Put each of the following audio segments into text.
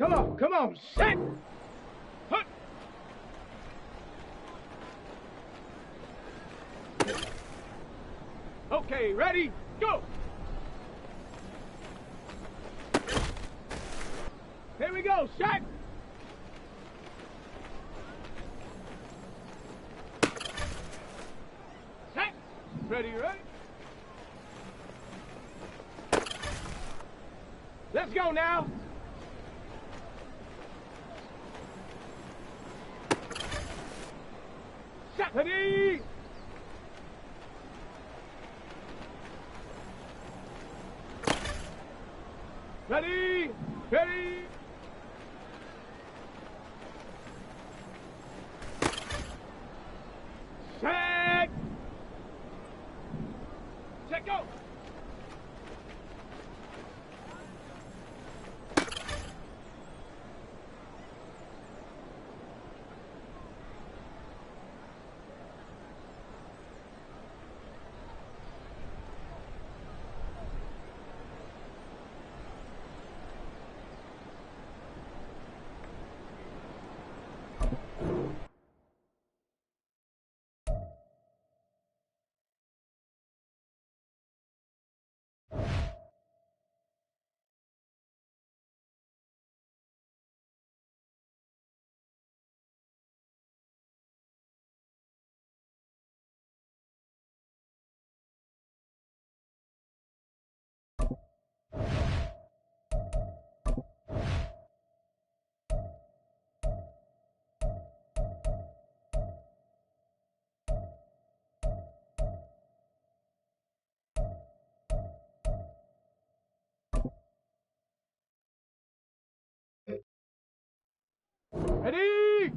Come on, set! Hut! Okay, ready, go! Here we go, set! Set! Ready, ready? Let's go now! Set! Ready! Ready! Ready! Set! Set, go! Ready!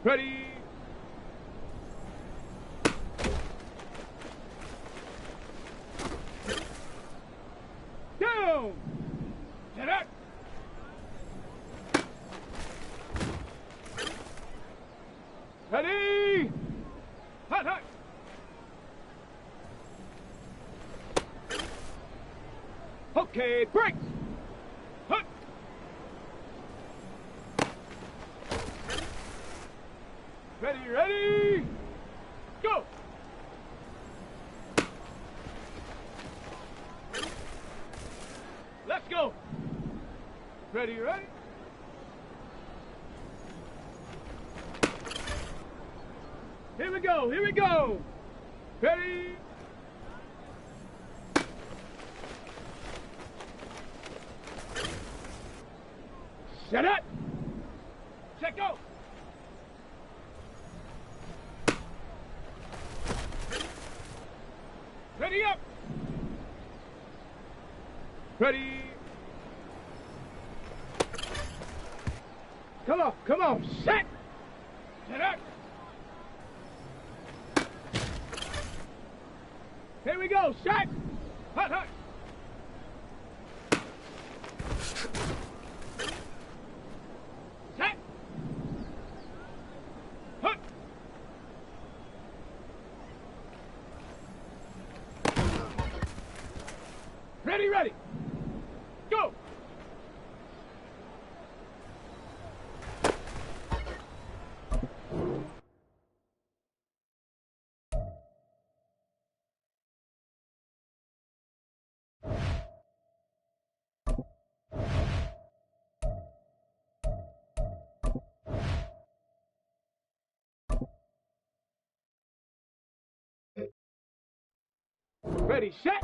Ready! Down! Set up! Ready! Hot, hot! Okay, break! Hut! Ready, ready! Go! Let's go! Ready, ready? Here we go, here we go! Ready? Set up! Set, go! Ready up! Ready! Come on, set! Set up! Here we go, set! Hut, hut! Set! Hut! Ready, ready! Go! Ready, set!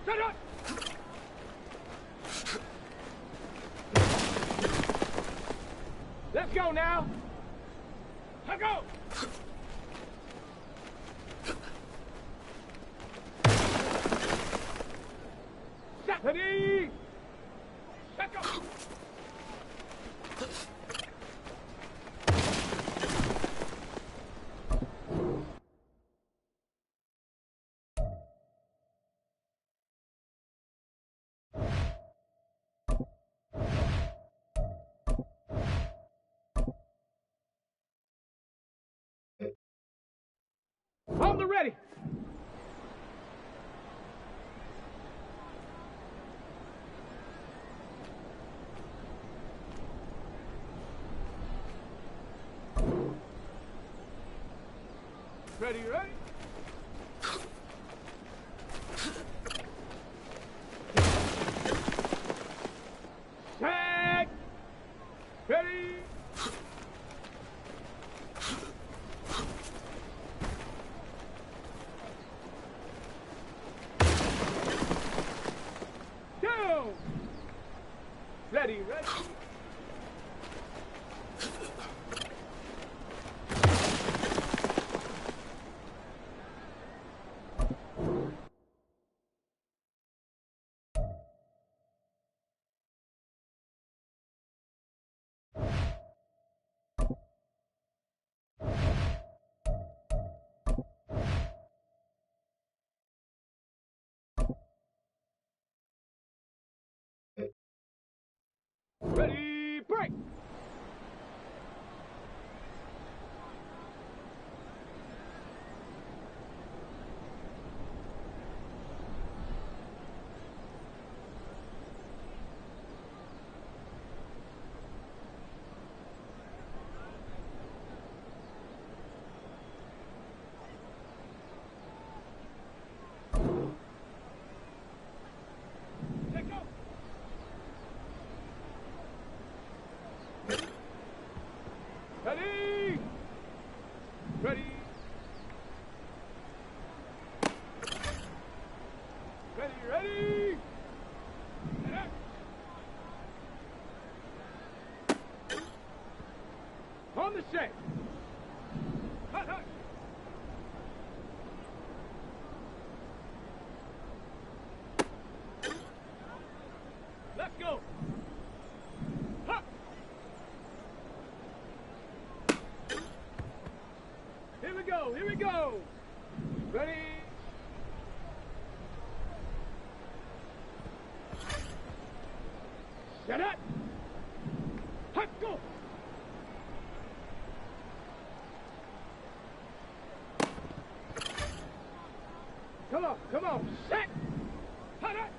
Set up! Let's go now! Let's go! Set! Ready! Set, go! On the ready. Ready, ready? Set! Ready? Down! Ready, ready? Ready, break! Let go! Ready! Ready! Ready, ready! And act. On the shape! Hut, hut! Let's go! Hut! Here we go, here we go! Ready? Set it! Hut, go! Come on, set! Hut, hut!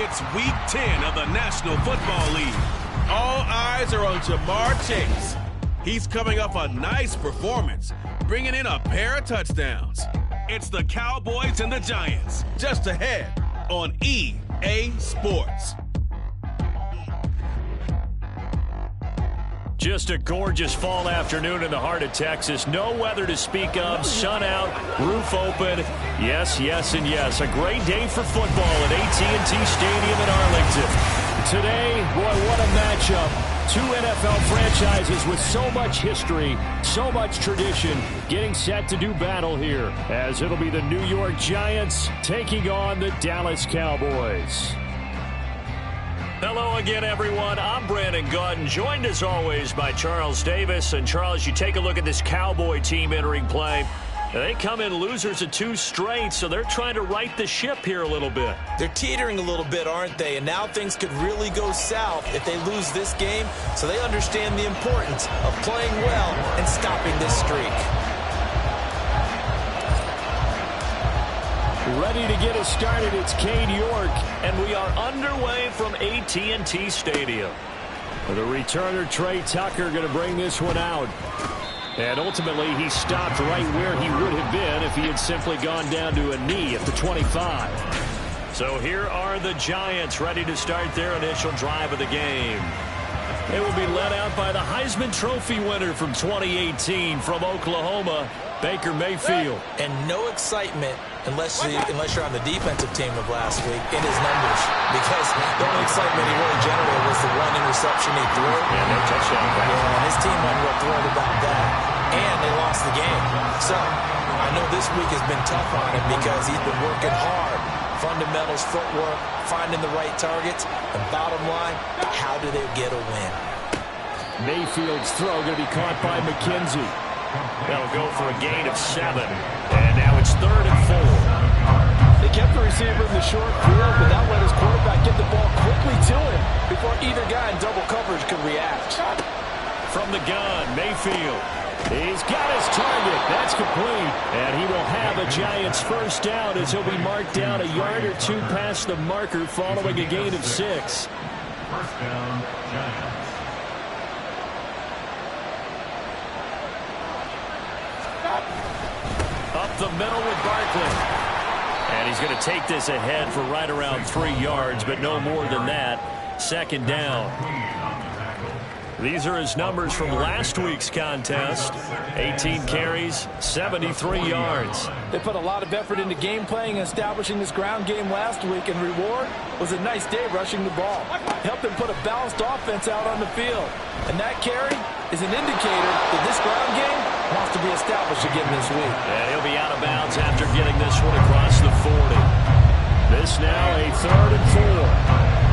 It's Week 10 of the National Football League. All eyes are on Jamar Chase. He's coming off a nice performance, bringing in a pair of touchdowns. It's the Cowboys and the Giants, just ahead on EA Sports. Just a gorgeous fall afternoon in the heart of Texas. No weather to speak of. Sun out, roof open. Yes, yes, and yes. A great day for football at AT&T Stadium in Arlington. Today, boy, what a matchup. Two NFL franchises with so much history, so much tradition, getting set to do battle here, as it'll be the New York Giants taking on the Dallas Cowboys. Hello again, everyone. I'm Brandon Gautin, joined as always by Charles Davis. And Charles, you take a look at this Cowboy team entering play. They come in losers of 2 straight, so they're trying to right the ship here a little bit. They're teetering a little bit, aren't they? And now things could really go south if they lose this game. So they understand the importance of playing well and stopping this streak. Ready to get us started, it's Cade York, and we are underway from AT&T Stadium. The returner, Trey Tucker, going to bring this one out. And ultimately, he stopped right where he would have been if he had simply gone down to a knee at the 25. So here are the Giants ready to start their initial drive of the game. They will be led out by the Heisman Trophy winner from 2018 from Oklahoma, Baker Mayfield. And no excitement unless you're on the defensive team of last week in his numbers, because the only excitement he really generated was the 1 interception he threw. And no touchdown. Yeah, and his team wasn't real thrilled about that. And they lost the game. So I know this week has been tough on him because he's been working hard. Fundamentals, footwork, finding the right targets. And bottom line, how do they get a win? Mayfield's throw going to be caught by McKenzie. They'll go for a gain of 7. And now it's 3rd and 4. They kept the receiver in the short field, but that let his quarterback get the ball quickly to him before either guy in double coverage could react. From the gun, Mayfield. He's got his target. That's complete. And he will have a Giants first down as he'll be marked down a yard or 2 past the marker following a gain of 6. First down, Giants. Up the middle with Barkley. And he's going to take this ahead for right around 3 yards, but no more than that. 2nd down. These are his numbers from last week's contest. 18 carries, 73 yards. They put a lot of effort into game playing and establishing this ground game last week, and reward was a nice day rushing the ball. Helped them put a balanced offense out on the field. And that carry is an indicator that this ground game wants to be established again this week. And he'll be out of bounds after getting this one across the 40. This now a 3rd and 4.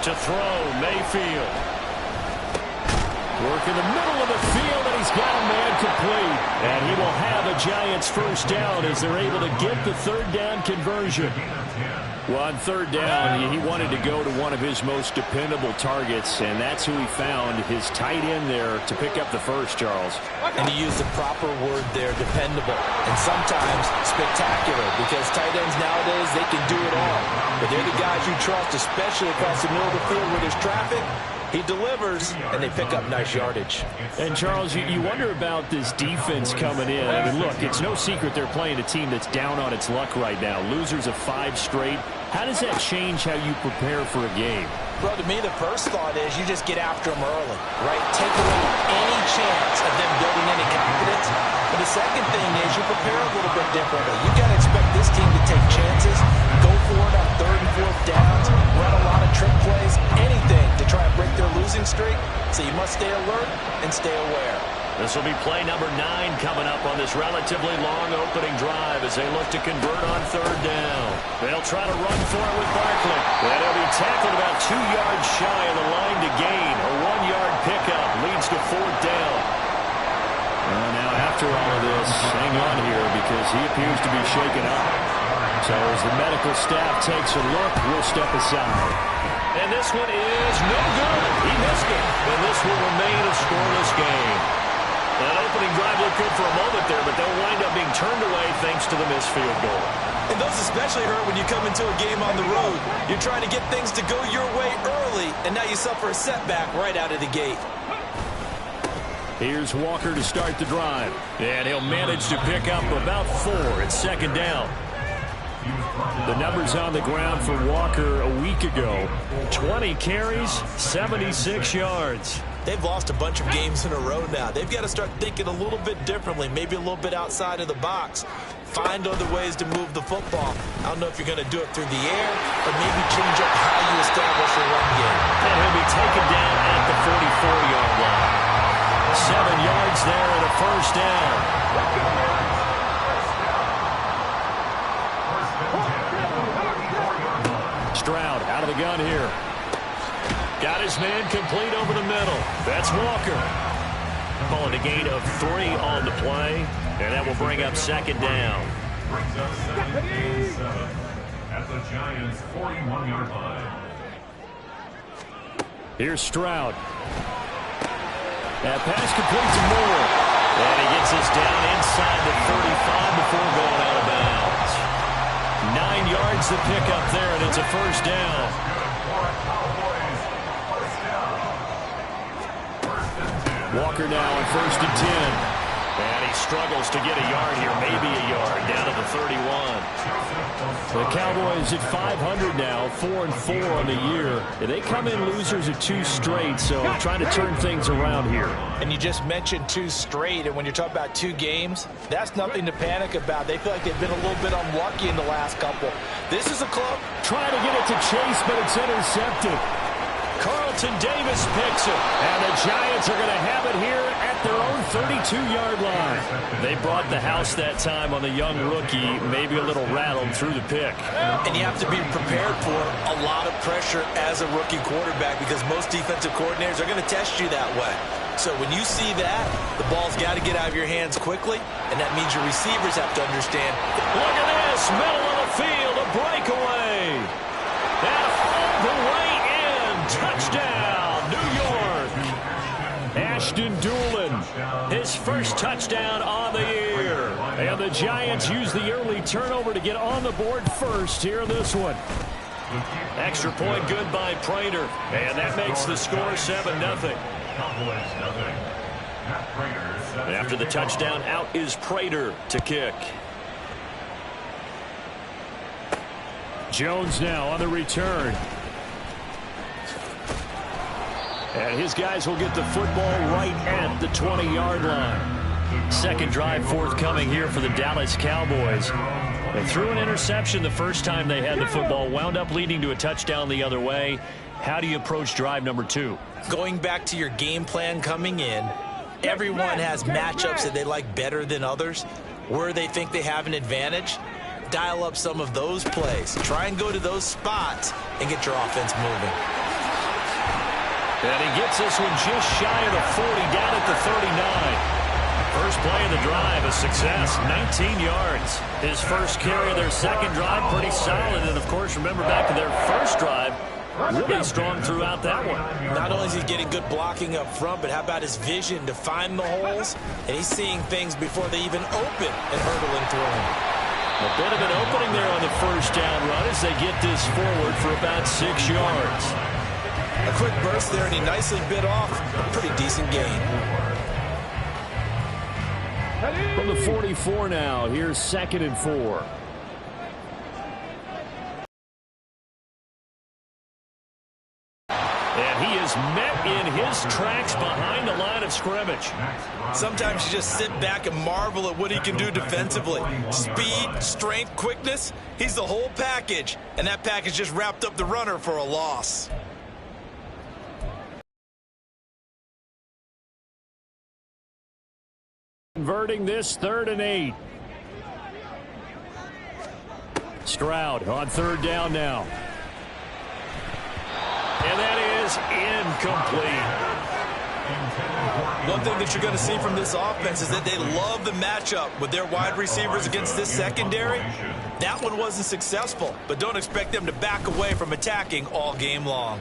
To throw, Mayfield. Work in the middle of the field, and he's got a man complete. And he will have a Giants first down as they're able to get the 3rd down conversion. Well, on 3rd down, he wanted to go to one of his most dependable targets, and that's who he found, his tight end there, to pick up the first, Charles. And he used the proper word there, dependable, and sometimes spectacular, because tight ends nowadays, they can do it all. But they're the guys you trust, especially across the middle of the field where there's traffic. He delivers, and they pick up nice yardage. And, Charles, you wonder about this defense coming in. I mean, look, it's no secret they're playing a team that's down on its luck right now. Losers of 5 straight. How does that change how you prepare for a game? Well, to me, the first thought is you just get after them early, right? Take away any chance of them building any confidence. But the second thing is you prepare a little bit differently. You got to expect this team to take chances, go for it on 3rd and 4th downs, run a lot of trick plays, anything to try and break their losing streak. So you must stay alert and stay aware. This will be play number 9 coming up on this relatively long opening drive as they look to convert on 3rd down. They'll try to run for it with Barkley. And he'll be tackled about 2 yards shy of the line to gain. A 1-yard pickup leads to 4th down. Well, now after all of this, hang on here because he appears to be shaken up. So as the medical staff takes a look, we'll step aside. And this one is no good. He missed it. And this will remain a scoreless game. That opening drive looked good for a moment there, but they'll wind up being turned away thanks to the missed field goal. And those especially hurt when you come into a game on the road. You're trying to get things to go your way early, and now you suffer a setback right out of the gate. Here's Walker to start the drive. And he'll manage to pick up about 4 at second down. The numbers on the ground for Walker a week ago. 20 carries, 76 yards. They've lost a bunch of games in a row now. They've got to start thinking a little bit differently, maybe a little bit outside of the box. Find other ways to move the football. I don't know if you're going to do it through the air or maybe change up how you establish your run game. And he'll be taken down at the 44-yard line. 7 yards there and a first down. Stroud out of the gun here. Got his man complete over the middle. That's Walker. Calling a gain of 3 on the play, and that will bring up second down. Brings up 7 at the Giants' 41-yard line. Here's Stroud. That pass complete to Moore. And he gets us down inside the 35 before going out of bounds. 9 yards to pick up there, and it's a first down. Walker now on 1st and 10. And he struggles to get a yard here, maybe a yard, down to the 31. The Cowboys at 500 now, 4-4 on the year. They come in losers of 2 straight, so trying to turn things around here. And you just mentioned 2 straight, and when you're talking about 2 games, that's nothing to panic about. They feel like they've been a little bit unlucky in the last couple. This is a club trying to get it to Chase, but it's intercepted. Carlton Davis picks it, and the Giants are going to have it here at their own 32-yard line. They brought the house that time on the young rookie, maybe a little rattled through the pick. And you have to be prepared for a lot of pressure as a rookie quarterback because most defensive coordinators are going to test you that way. So when you see that, the ball's got to get out of your hands quickly, and that means your receivers have to understand. Look at this, middle of the field, a breakaway. And all the way in, touchdown, New York. Ashton Doolin, his first touchdown on the year. And the Giants use the early turnover to get on the board first here in this one. Extra point good by Prater, and that makes the score 7-0. After the touchdown, out is Prater to kick. Jones now on the return. And his guys will get the football right at the 20-yard line. Second drive forthcoming here for the Dallas Cowboys. They threw an interception the first time they had the football, wound up leading to a touchdown the other way. How do you approach drive number 2? Going back to your game plan coming in, everyone has matchups that they like better than others. Where they think they have an advantage, dial up some of those plays. Try and go to those spots and get your offense moving. And he gets this one just shy of the 40, down at the 39. First play of the drive, a success, 19 yards. His first carry of their second drive, pretty solid. And, of course, remember back to their first drive, really strong throughout that one. Not only is he getting good blocking up front, but how about his vision to find the holes? And he's seeing things before they even open and hurdling through them. A bit of an opening there on the first down run as they get this forward for about 6 yards. A quick burst there, and he nicely bit off a pretty decent gain. From the 44 now, here's 2nd and 4. And he is met in his tracks behind the line of scrimmage. Sometimes you just sit back and marvel at what he can do defensively. Speed, strength, quickness, he's the whole package. And that package just wrapped up the runner for a loss. Converting this 3rd and 8. Stroud on 3rd down now. And that is incomplete. One thing that you're going to see from this offense is that they love the matchup with their wide receivers against this secondary. That one wasn't successful, but don't expect them to back away from attacking all game long.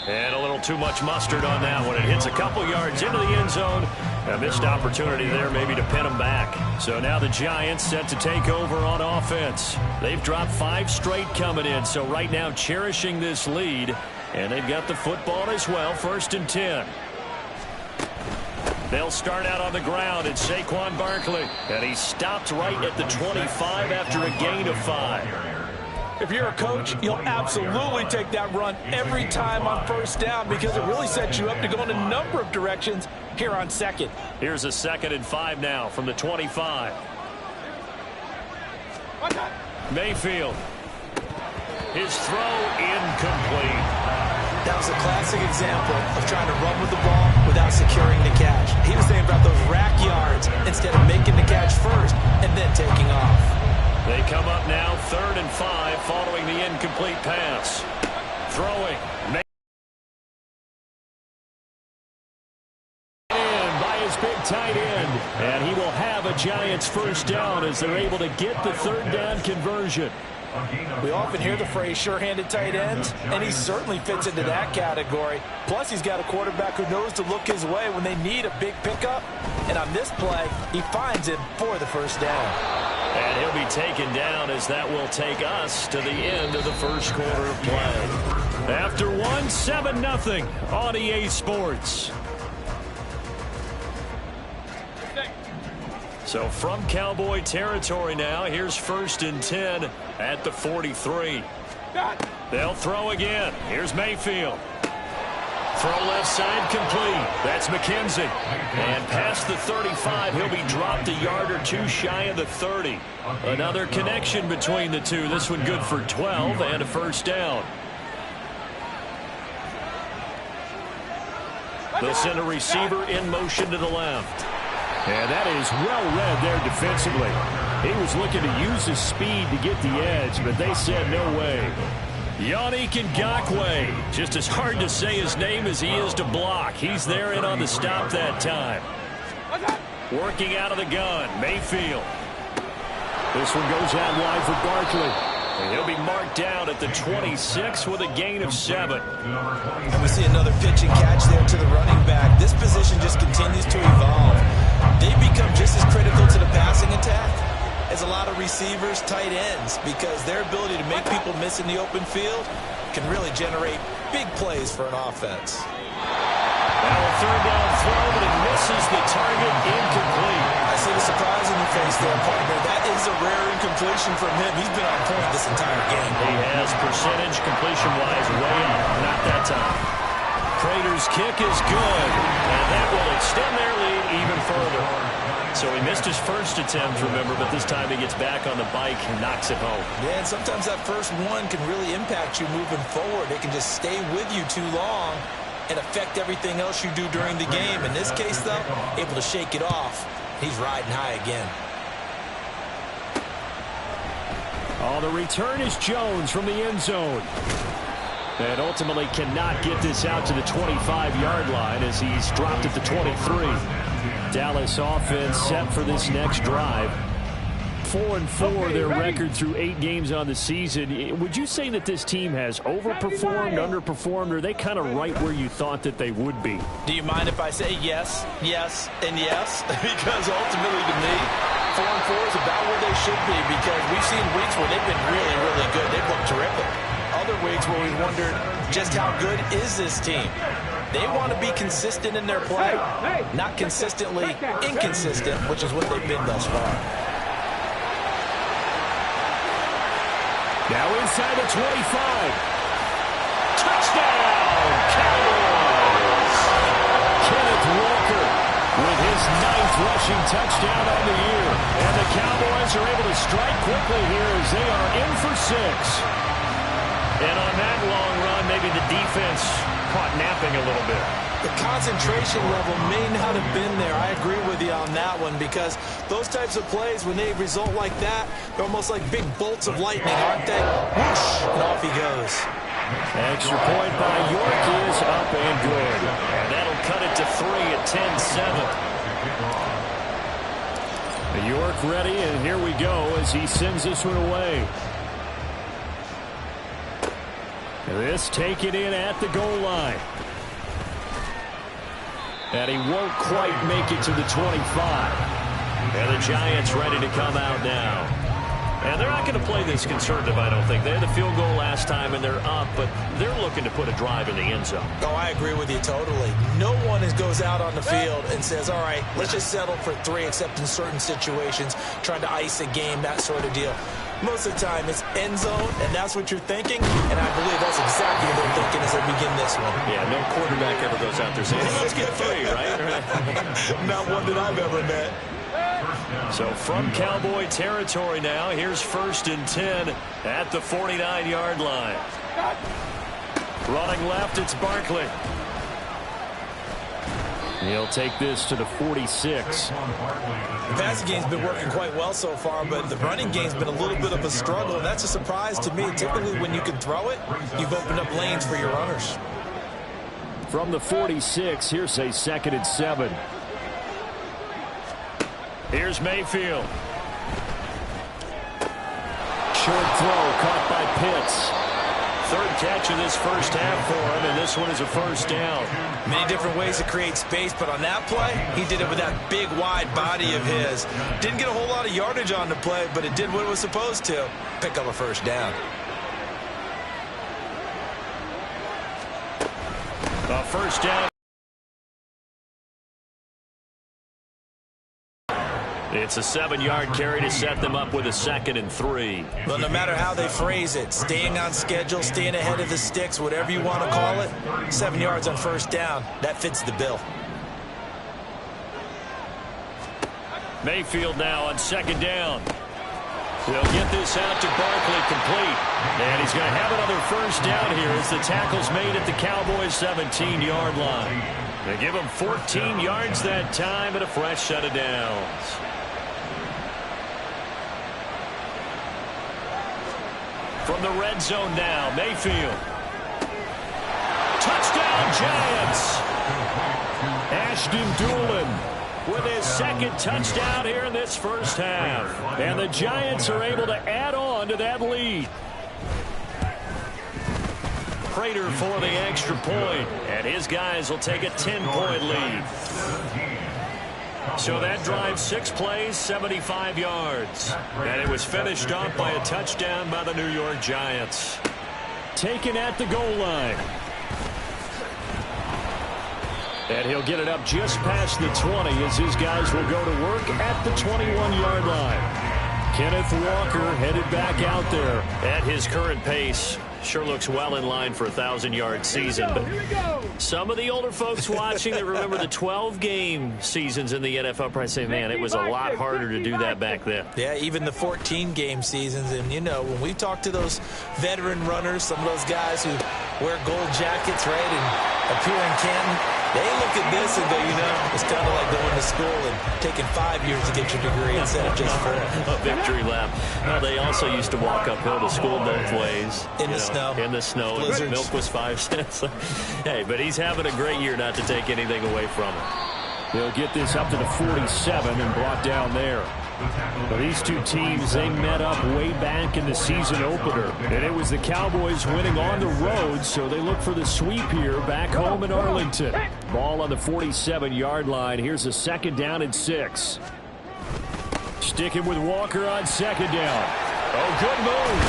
And a little too much mustard on that one. It hits a couple yards into the end zone. A missed opportunity there maybe to pin them back. So now the Giants set to take over on offense. They've dropped 5 straight coming in, so right now cherishing this lead. And they've got the football as well, 1st and 10. They'll start out on the ground. It's Saquon Barkley. And he stopped right at the 25 after a gain of 5. If you're a coach, you'll absolutely take that run every time on 1st down because it really sets you up to go in a number of directions here on 2nd. Here's a 2nd and 5 now from the 25. Mayfield. His throw incomplete. That was a classic example of trying to run with the ball without securing the catch. He was thinking about those rack yards instead of making the catch first and then taking off. They come up now 3rd and 5 following the incomplete pass. Throwing. By his big tight end. And he will have a Giants 1st down as they're able to get the 3rd down conversion. We often hear the phrase sure-handed tight ends, and he certainly fits into that category. Plus, he's got a quarterback who knows to look his way when they need a big pickup. And on this play, he finds him for the 1st down. And he'll be taken down as that will take us to the end of the 1st quarter of play. After 7-0 on EA Sports. So from Cowboy territory now, here's 1st and 10 at the 43. They'll throw again. Here's Mayfield. Throw left side complete. That's McKenzie. And past the 35, he'll be dropped a yard or 2 shy of the 30. Another connection between the two. This one good for 12 and a 1st down. They'll send a receiver in motion to the left. And that is well read there defensively. He was looking to use his speed to get the edge, but they said no way. Yannick Ngakoue, just as hard to say his name as he is to block. He's there in on the stop that time. Working out of the gun, Mayfield. This one goes out wide for Barkley. And he'll be marked down at the 26 with a gain of 7. And we see another pitch and catch there to the running back. This position just continues to evolve. They become just as critical to the passing attack as a lot of receivers, tight ends, because their ability to make people miss in the open field can really generate big plays for an offense. Now a 3rd down throw, but it misses the target, incomplete. I see the surprise in your face there, partner. That is a rare incompletion from him. He's been on point this entire game. He has percentage completion-wise way up. Not that time. Prater's kick is good, and that will extend their lead even further. So he missed his 1st attempt, remember, but this time he gets back on the bike and knocks it home. Yeah, and sometimes that first one can really impact you moving forward. It can just stay with you too long and affect everything else you do during the game. In this case, though, able to shake it off. He's riding high again. Oh, the return is Jones from the end zone. And ultimately cannot get this out to the 25-yard line as he's dropped at the 23. Dallas offense set for this next drive. 4-4 their record through 8 games on the season. Would you say that this team has overperformed, underperformed, or are they kind of right where you thought that they would be? Do you mind if I say yes, yes, and yes? Because ultimately to me, 4-4 is about where they should be because we've seen weeks where they've been really, really good. They've looked terrific. Other weeks where we wondered just how good is this team. They want to be consistent in their play, not consistently inconsistent, which is what they've been thus far. Now inside the 25. Touchdown, Cowboys! Kenneth Walker with his 9th rushing touchdown on the year. And the Cowboys are able to strike quickly here as they are in for 6. And on that long run, maybe the defense caught napping a little bit. The concentration level may not have been there. I agree with you on that one because those types of plays, when they result like that, they're almost like big bolts of lightning, aren't they? Whoosh, and off he goes. Extra point by York is up and good. And that'll cut it to 3 at 10-7. York ready, and here we go as he sends this one away. This taken in at the goal line. And he won't quite make it to the 25. And the Giants ready to come out now. And they're not going to play this conservative, I don't think. They had the field goal last time, and they're up, but they're looking to put a drive in the end zone. Oh, I agree with you totally. No one goes out on the field and says, all right, let's just settle for 3, except in certain situations, trying to ice a game, that sort of deal. Most of the time, it's end zone, and that's what you're thinking, and I believe that's exactly what they're thinking as they begin this one. Yeah, no quarterback ever goes out there saying, hey, let's get 3, right? Not one that I've ever met. So from Cowboy territory now, here's 1st and 10 at the 49-yard line. Running left, it's Barkley. He'll take this to the 46. The passing game's been working quite well so far, but the running game's been a little bit of a struggle, and that's a surprise to me. Typically, when you can throw it, you've opened up lanes for your runners. From the 46, here's a 2nd and 7. Here's Mayfield. Short throw caught by Pitts. 3rd catch of this first half for him, and this one is a 1st down. Many different ways to create space, but on that play, he did it with that big, wide body of his. Didn't get a whole lot of yardage on the play, but it did what it was supposed to. Pick up a 1st down. A 1st down. It's a 7-yard carry to set them up with a 2nd and 3. Well, no matter how they phrase it, staying on schedule, staying ahead of the sticks, whatever you want to call it, 7 yards on 1st down, that fits the bill. Mayfield now on 2nd down. They'll get this out to Barkley complete. And he's going to have another 1st down here as the tackle's made at the Cowboys' 17-yard line. They give him 14 yards that time and a fresh set of downs. From the red zone now, Mayfield. Touchdown, Giants! Ashton Doolin with his 2nd touchdown here in this first half. And the Giants are able to add on to that lead. Prater for the extra point, and his guys will take a 10-point lead. So that drive, 6 plays, 75 yards. And it was finished off by a touchdown by the New York Giants. Taken at the goal line. And he'll get it up just past the 20 as his guys will go to work at the 21-yard line. Kenneth Walker headed back out there at his current pace. Sure looks well in line for a 1,000-yard season. But some of the older folks watching that remember the 12-game seasons in the NFL probably say, man, it was a lot harder to do that back then. Yeah, even the 14-game seasons. And, you know, when we talk to those veteran runners, some of those guys who wear gold jackets, right, and appear in Canton, they look at this and go, you know, it's kind of like going to school and taking 5 years to get your degree instead of just 4. A victory lap. Well, they also used to walk uphill to school both ways. In the snow. In the snow. Blizzards. Milk was 5 cents. Hey, but he's having a great year not to take anything away from him. They'll get this up to the 47 and brought down there. Well, these two teams, they met up way back in the season opener. And it was the Cowboys winning on the road, so they look for the sweep here back home in Arlington. Ball on the 47-yard line. Here's a 2nd down and 6. Sticking with Walker on 2nd down. Oh, good move.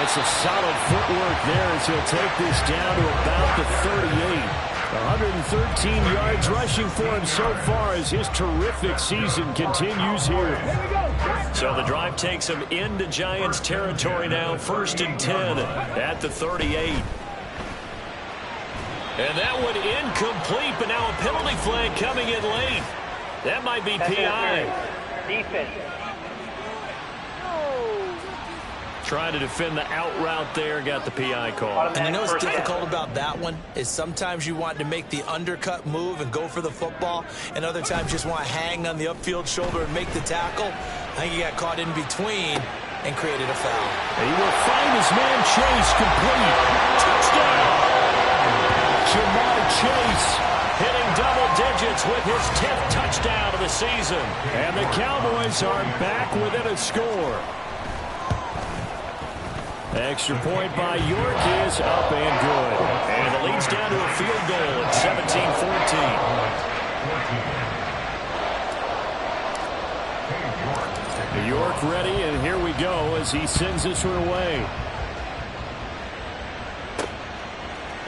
It's a solid footwork there as he'll take this down to about the 38. 113 yards rushing for him so far as his terrific season continues here. So the drive takes him into Giants territory now. 1st and 10 at the 38. And that one incomplete, but now a penalty flag coming in late. That might be PI. Defense. Trying to defend the out route there, got the PI call. And you know what's difficult about that one is sometimes you want to make the undercut move and go for the football, and other times you just want to hang on the upfield shoulder and make the tackle. I think he got caught in between and created a foul. He will find his man Chase complete. Touchdown! Jamar Chase hitting double digits with his 10th touchdown of the season. And the Cowboys are back within a score. Extra point by York is up and good. And it leads down to a field goal at 17-14. York ready, and here we go as he sends this one away.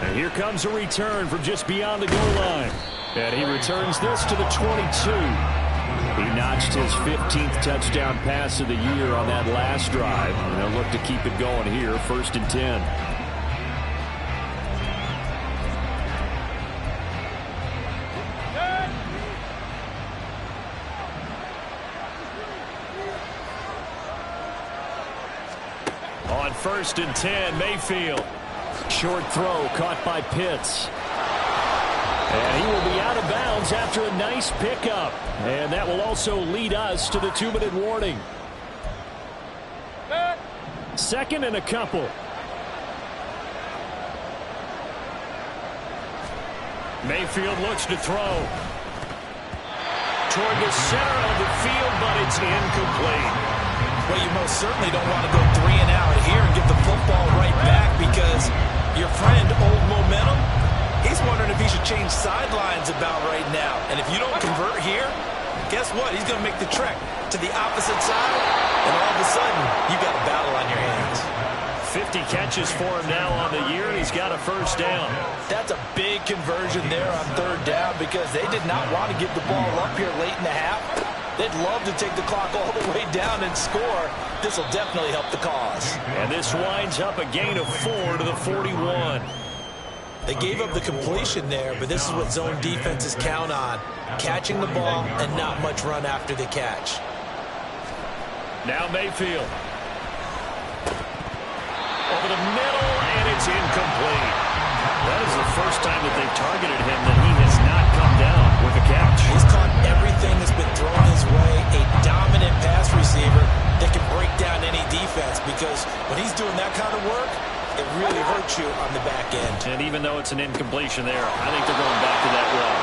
And here comes a return from just beyond the goal line. And he returns this to the 22. He notched his 15th touchdown pass of the year on that last drive. And they'll look to keep it going here, 1st and 10. On 1st and 10, Mayfield. Short throw caught by Pitts. And he will be out of bounds after a nice pickup. And that will also lead us to the 2-minute warning. 2nd and a couple. Mayfield looks to throw. Toward the center of the field, but it's incomplete. Well, you most certainly don't want to go 3 and out here and get the football right back, because your friend, Old Momentum, he's wondering if he should change sidelines about right now. And if you don't convert here, guess what? He's going to make the trek to the opposite side, and all of a sudden, you've got a battle on your hands. 50 catches for him now on the year, and he's got a 1st down. That's a big conversion there on 3rd down, because they did not want to give the ball up here late in the half. They'd love to take the clock all the way down and score. This will definitely help the cause. And this winds up a gain of 4 to the 41. They gave up the completion there, but this is what zone defenses count on. Catching the ball and not much run after the catch. Now Mayfield. Over the middle, and it's incomplete. That is the first time that they've targeted him that he has not come down with a catch. He's caught everything that's been thrown his way. A dominant pass receiver that can break down any defense, because when he's doing that kind of work, it really hurts you on the back end. And even though it's an incompletion there, I think they're going back to that route.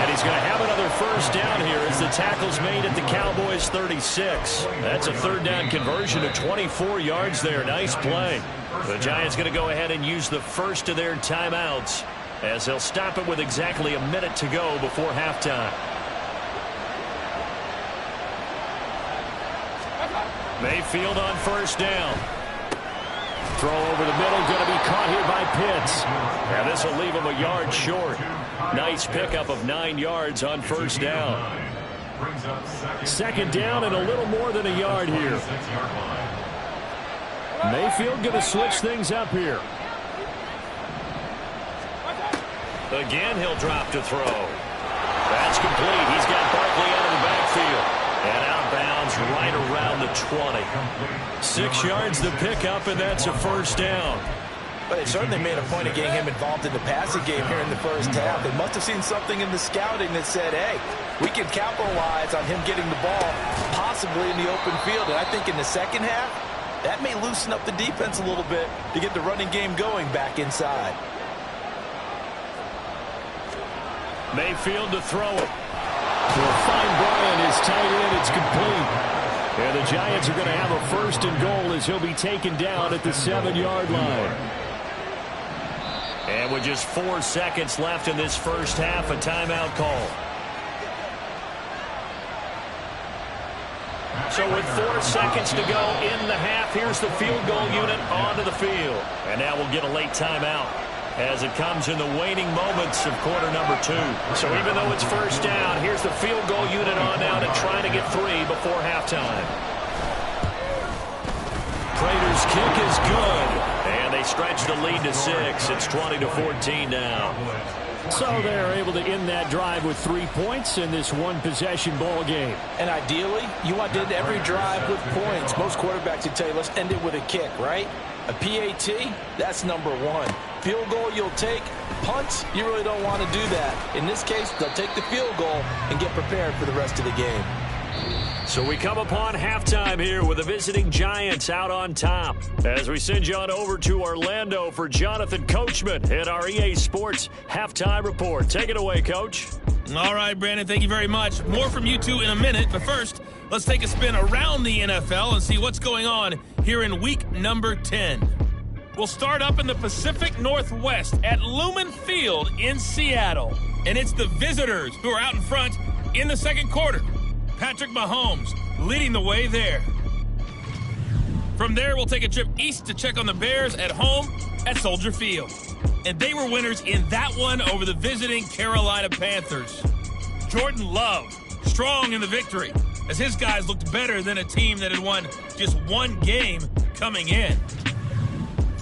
And he's going to have another 1st down here as the tackle's made at the Cowboys 36. That's a 3rd down conversion of 24 yards there. Nice play. The Giants going to go ahead and use the first of their timeouts as they'll stop it with exactly a minute to go before halftime. Mayfield on 1st down. Throw over the middle, going to be caught here by Pitts. And this will leave him a yard short. Nice pickup of 9 yards on 1st down. 2nd down and a little more than a yard here. Mayfield going to switch things up here. Again, he'll drop to throw. That's complete. He's got Barkley out of the backfield. And out of bounds right around the 20. 6 yards to pick up, and that's a 1st down. But they certainly made a point of getting him involved in the passing game here in the 1st half. They must have seen something in the scouting that said, hey, we can capitalize on him getting the ball possibly in the open field. And I think in the 2nd half, that may loosen up the defense a little bit to get the running game going back inside. Mayfield to throw it. To a fine Bryant is tight end. It's complete. And the Giants are going to have a 1st and goal as he'll be taken down at the 7-yard line. And with just 4 seconds left in this 1st half, a timeout call. So with 4 seconds to go in the half, here's the field goal unit onto the field. And now we'll get a late timeout as it comes in the waning moments of quarter number 2. So even though it's 1st down, here's the field goal unit on now to try to get 3 before halftime. Prater's kick is good. And they stretch the lead to 6. It's 20-14 now. So they're able to end that drive with 3 points in this one-possession ball game. And ideally, you want to end every drive with points. Most quarterbacks would tell you, let's end it with a kick, right? A PAT, that's number 1. Field goal you'll take. Punts, you really don't want to do that. In this case, they'll take the field goal and get prepared for the rest of the game. So we come upon halftime here with the visiting Giants out on top. As we send you on over to Orlando for Jonathan Coachman at our EA Sports Halftime Report. Take it away, Coach. All right, Brandon, thank you very much. More from you two in a minute, but first, let's take a spin around the NFL and see what's going on here in week number 10. will start up in the Pacific Northwest at Lumen Field in Seattle. And it's the visitors who are out in front in the second quarter. Patrick Mahomes leading the way there. From there, we'll take a trip east to check on the Bears at home at Soldier Field. And they were winners in that one over the visiting Carolina Panthers. Jordan Love, strong in the victory, as his guys looked better than a team that had won just one game coming in.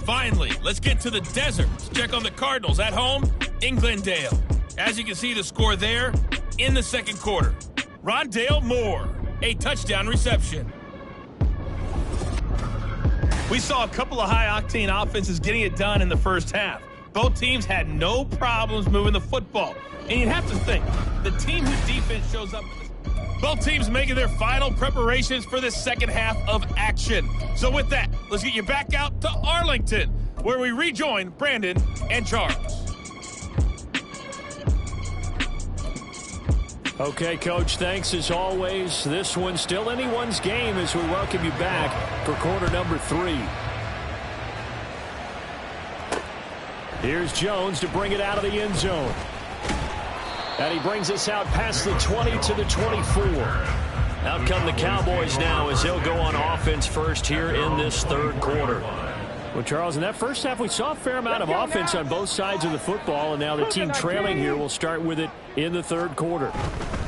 Finally, let's get to the desert to check on the Cardinals at home in Glendale. As you can see the score there in the second quarter. Rondale Moore, a touchdown reception. We saw a couple of high-octane offenses getting it done in the first half. Both teams had no problems moving the football. And you'd have to think, the team whose defense shows up. Both teams making their final preparations for the second half of action. So with that, let's get you back out to Arlington, where we rejoin Brandon and Charles. Okay, Coach, thanks as always. This one's still anyone's game as we welcome you back for quarter number 3. Here's Jones to bring it out of the end zone. And he brings us out past the 20 to the 24. Out come the Cowboys now as they'll go on offense first here in this third quarter. Well, Charles, in that first half, we saw a fair amount of offense on both sides of the football, and now the team trailing here will start with it in the third quarter.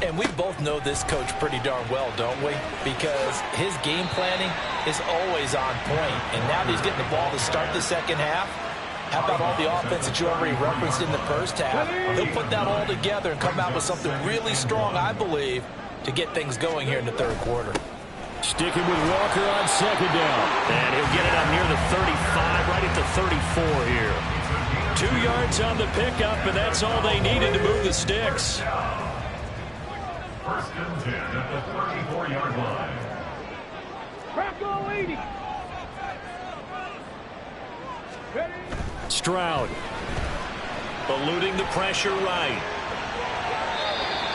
And we both know this coach pretty darn well, don't we? Because his game planning is always on point. And now that he's getting the ball to start the second half, how about all the offense that you already referenced in the first half? He'll put that all together and come out with something really strong, I believe, to get things going here in the third quarter. Sticking with Walker on second down. And he'll get it up near the 35, right at the 34 here. 2 yards on the pickup, and that's all they needed to move the sticks. First and 10 at the 34-yard line. Crack all 80. Ready? Stroud. Eluding the pressure right.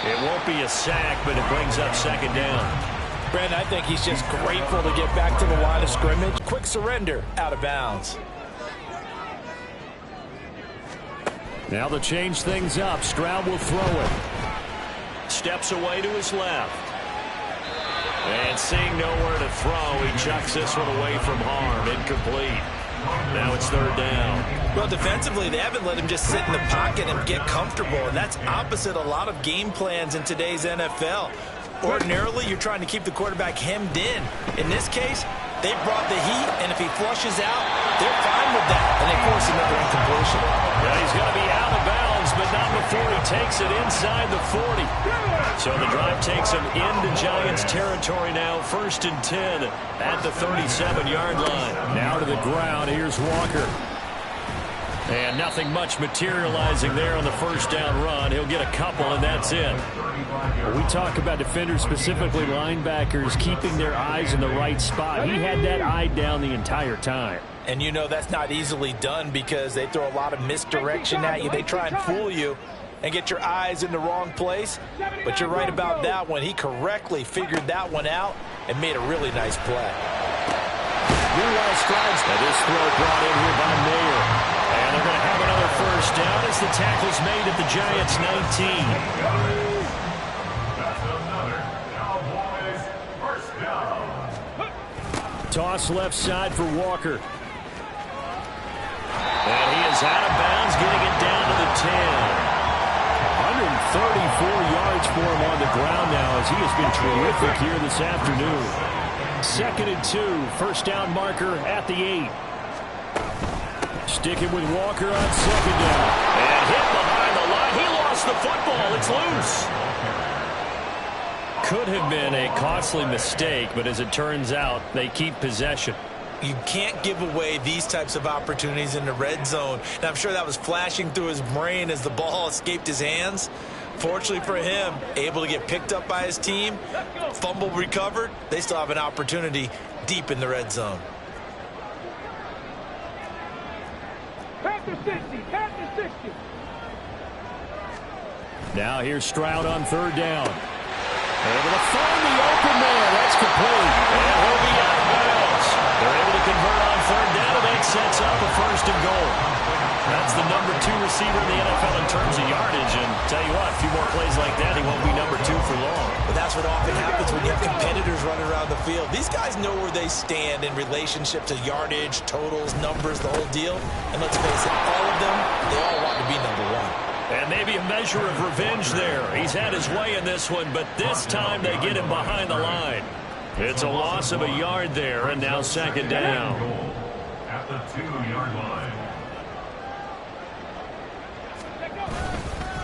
It won't be a sack, but it brings up second down. Brandon, I think he's just grateful to get back to the line of scrimmage. Quick surrender out of bounds. Now to change things up, Stroud will throw it. Steps away to his left. And seeing nowhere to throw, he chucks this one away from harm. Incomplete. Now it's third down. Well, defensively, they haven't let him just sit in the pocket and get comfortable, and that's opposite a lot of game plans in today's NFL. Ordinarily, you're trying to keep the quarterback hemmed in. In this case, they brought the heat, and if he flushes out, they're fine with that, and they force another incompletion. Yeah, he's going to be out of bounds, but not before he takes it inside the 40. So the drive takes him into Giants territory now, 1st and 10 at the 37-yard line. Now to the ground, here's Walker. And nothing much materializing there on the first down run. He'll get a couple, and that's it. We talk about defenders, specifically linebackers, keeping their eyes in the right spot. He had that eye down the entire time. And you know that's not easily done because they throw a lot of misdirection at you. They try and fool you and get your eyes in the wrong place. But you're right about that one. He correctly figured that one out and made a really nice play. Meanwhile, strides. Now this throw brought in here by Mayer. And they're going to have another first down as the tackle's made at the Giants' 19. That's another Cowboys first down. Toss left side for Walker. And he is out of bounds, getting it down to the 10. 134 yards for him on the ground now as he has been terrific here this afternoon. 2nd and 2, first down marker at the 8. Sticking with Walker on second down. And hit behind the line. He lost the football. It's loose. Could have been a costly mistake, but as it turns out, they keep possession. You can't give away these types of opportunities in the red zone. And I'm sure that was flashing through his brain as the ball escaped his hands. Fortunately for him, able to get picked up by his team, fumble recovered. They still have an opportunity deep in the red zone. Panther 60, Panther 60. Now here's Stroud on third down. Able to find the open man. That's complete. And he'll be out of bounds. They're able to convert on third down, and that sets up a first and goal. That's the number 2 receiver in the NFL in terms of yardage. And tell you what, a few more plays like that, he won't be number 2 for long. But that's what often happens when you have competitors running around the field. These guys know where they stand in relationship to yardage, totals, numbers, the whole deal. And let's face it, all of them, they all want to be number 1. And maybe a measure of revenge there. He's had his way in this one, but this time they get him behind the line. It's a loss of a yard there, and now second down. At the 2-yard line.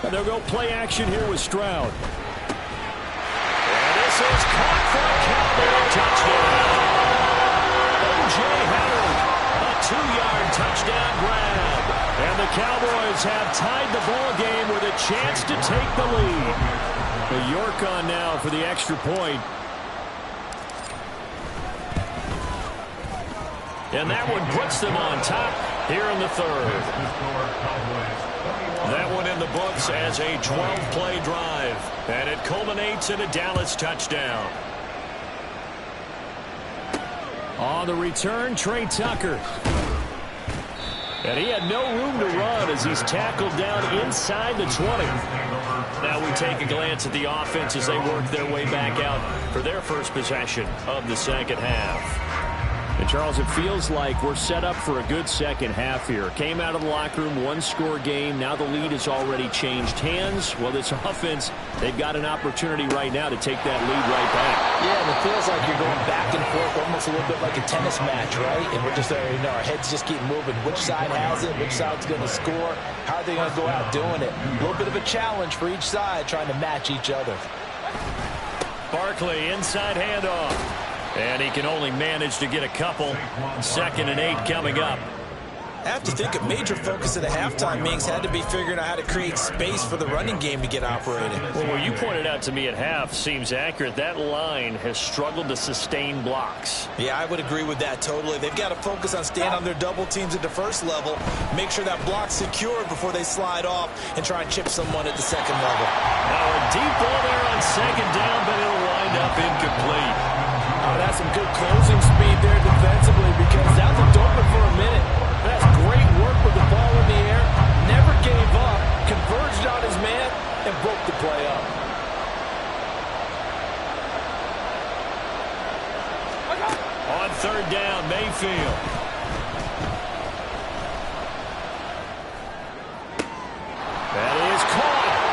And they'll go play action here with Stroud. And this is caught for a Cowboy touchdown. O.J. Howard, a 2-yard touchdown grab. And the Cowboys have tied the ball game with a chance to take the lead. The York on now for the extra point. And that one puts them on top here in the third. That one in the books as a 12-play drive. And it culminates in a Dallas touchdown. On the return, Trey Tucker. And he had no room to run as he's tackled down inside the 20. Now we take a glance at the offense as they work their way back out for their first possession of the second half. And, Charles, it feels like we're set up for a good second half here. Came out of the locker room, one-score game. Now the lead has already changed hands. Well, this offense, they've got an opportunity right now to take that lead right back. Yeah, and it feels like you're going back and forth almost a little bit like a tennis match, right? And we're just there, our heads just keep moving. Which side has it? Which side's going to score? How are they going to go out doing it? A little bit of a challenge for each side trying to match each other. Barkley, inside handoff. And he can only manage to get a couple. 2nd and 8 coming up. I have to think a major focus of the halftime meetings had to be figuring out how to create space for the running game to get operating. Well, what you pointed out to me at half seems accurate. That line has struggled to sustain blocks. Yeah, I would agree with that totally. They've got to focus on staying on their double teams at the first level, make sure that block's secured before they slide off and try and chip someone at the second level. Now a deep ball there on second down, but it'll wind up incomplete. Oh, that's some good closing speed there defensively because that looked open for a minute. That's great work with the ball in the air. Never gave up. Converged on his man and broke the play up. On third down, Mayfield. That is caught.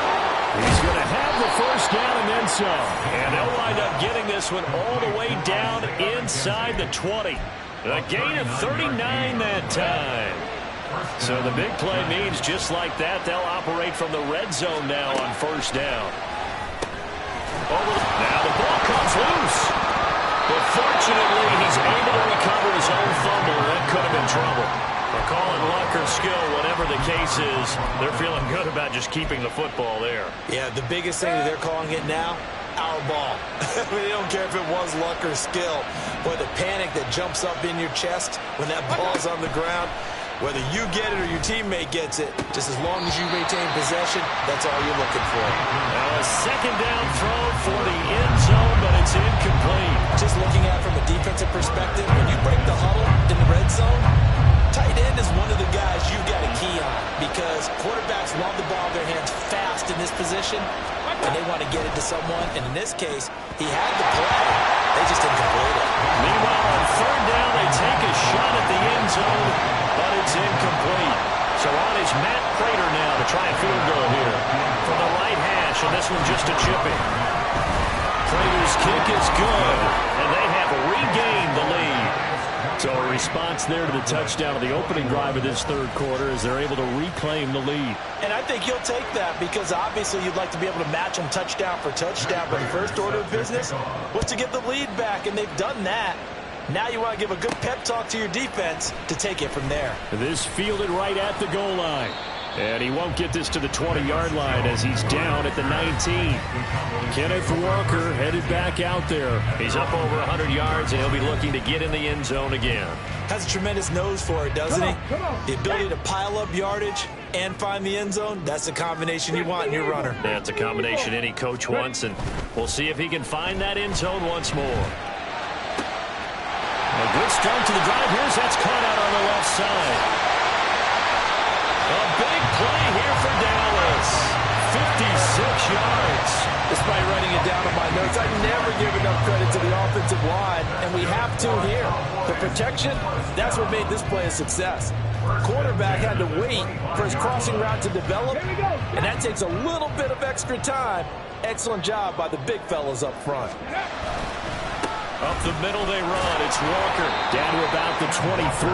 He's going to have the first down and then some. And they'll wind up getting this one all the way down inside the 20. A gain of 39 that time. So the big play means just like that, they'll operate from the red zone now on first down. Now the ball comes loose. But fortunately, he's able to recover his own fumble. That could have been trouble. For calling luck or skill, whatever the case is, they're feeling good about just keeping the football there. Yeah, the biggest thing that they're calling it now, our ball. They don't care if it was luck or skill. Boy, the panic that jumps up in your chest when that ball's on the ground, whether you get it or your teammate gets it, just as long as you maintain possession, that's all you're looking for. Now a second down throw for the end zone, but it's incomplete. Just looking at it from a defensive perspective, when you break the huddle in the red zone, tight end is one of the guys you've got a key on because quarterbacks want the ball in their hands fast in this position, and they want to get it to someone. And in this case, he had the play. They just didn't complete it. Meanwhile, on third down, they take a shot at the end zone, but it's incomplete. So on is Matt Prater now to try a field goal here from the right hash, and this one just a chipping. Prater's kick is good, and they have regained the lead. So a response there to the touchdown of the opening drive of this third quarter as they're able to reclaim the lead. And I think you'll take that because obviously you'd like to be able to match them touchdown for touchdown, but the first order of business was to get the lead back, and they've done that. Now you want to give a good pep talk to your defense to take it from there. This fielded right at the goal line. And he won't get this to the 20-yard line as he's down at the 19. Kenneth Walker headed back out there. He's up over 100 yards, and he'll be looking to get in the end zone again. Has a tremendous nose for it, doesn't he? The ability to pile up yardage and find the end zone, that's the combination you want in your runner. That's a combination any coach wants, and we'll see if he can find that end zone once more. A good start to the drive. That's caught out on the left side. A big play here for Dallas. 56 yards. Despite writing it down on my notes, I never give enough credit to the offensive line, and we have to here. The protection, that's what made this play a success. Quarterback had to wait for his crossing route to develop, and that takes a little bit of extra time. Excellent job by the big fellas up front. Up the middle they run. It's Walker down to about the 23.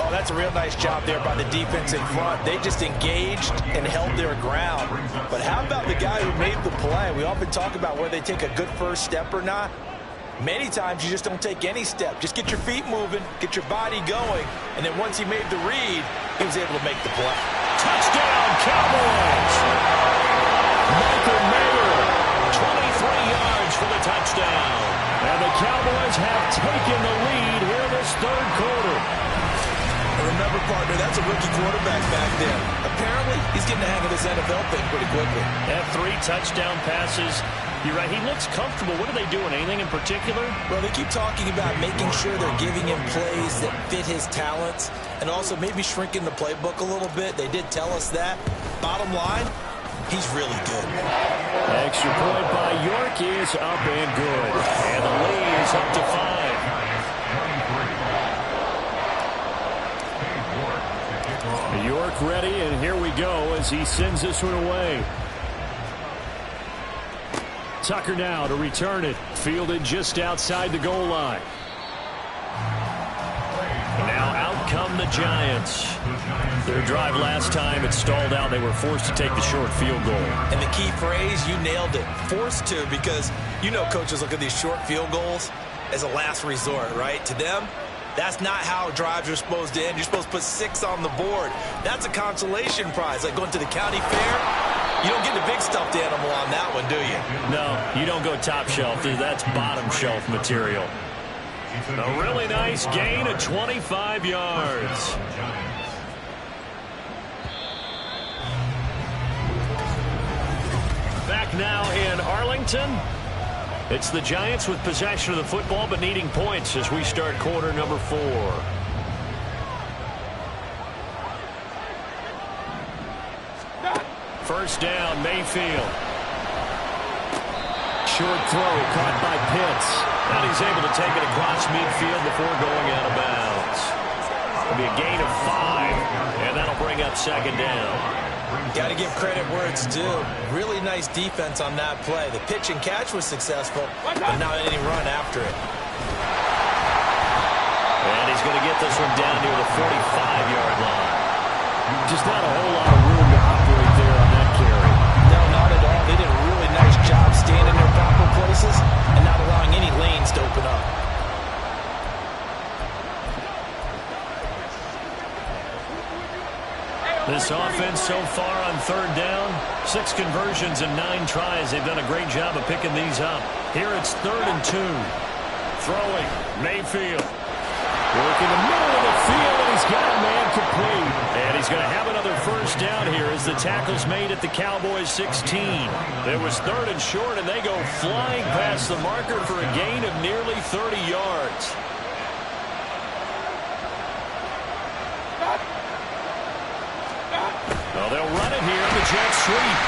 Oh, that's a real nice job there by the defense in front. They just engaged and held their ground. But how about the guy who made the play? We often talk about whether they take a good first step or not. Many times you just don't take any step. Just get your feet moving, get your body going, and then once he made the read, he was able to make the play. Touchdown, Cowboys! Michael Mayer, 23 yards for the touchdown. And the Cowboys have taken the lead here in this third quarter. Remember, partner, that's a rookie quarterback back there. Apparently, he's getting the hang of this NFL thing pretty quickly. Had 3 touchdown passes. You're right, he looks comfortable. What are they doing? Anything in particular? Well, they keep talking about making sure they're giving him plays that fit his talents and also maybe shrinking the playbook a little bit. They did tell us that. Bottom line, he's really good. Extra point by York is up and good. And the lead is up to 5. York ready, and here we go as he sends this one away. Tucker now to return it. Fielded just outside the goal line. Now out come the Giants. Their drive last time, it stalled out. They were forced to take the short field goal. And the key phrase, you nailed it. Forced to, because you know coaches look at these short field goals as a last resort, right? To them, that's not how drives are supposed to end. You're supposed to put 6 on the board. That's a consolation prize, like going to the county fair. You don't get the big stuffed animal on that one, do you? No, you don't go top shelf. That's bottom shelf material. A really nice gain of 25 yards. Back now in Arlington. It's the Giants with possession of the football but needing points as we start quarter number 4. First down, Mayfield. Short throw caught by Pitts. And he's able to take it across midfield before going out of bounds. It'll be a gain of 5, and that'll bring up second down. Got to give credit where it's due. Really nice defense on that play. The pitch and catch was successful, but not any run after it. And he's going to get this one down near the 45-yard line. Just not a whole lot of room to operate there on that carry. No, not at all. They did a really nice job staying in their proper places and not allowing any lanes to open up. This offense so far on third down, 6 conversions and 9 tries. They've done a great job of picking these up. Here it's 3rd and 2. Throwing, Mayfield. Working the middle of the field, and he's got a man complete. And he's going to have another first down here as the tackle's made at the Cowboys 16. It was 3rd and short, and they go flying past the marker for a gain of nearly 30 yards. Well, they'll run it here in the jet sweep.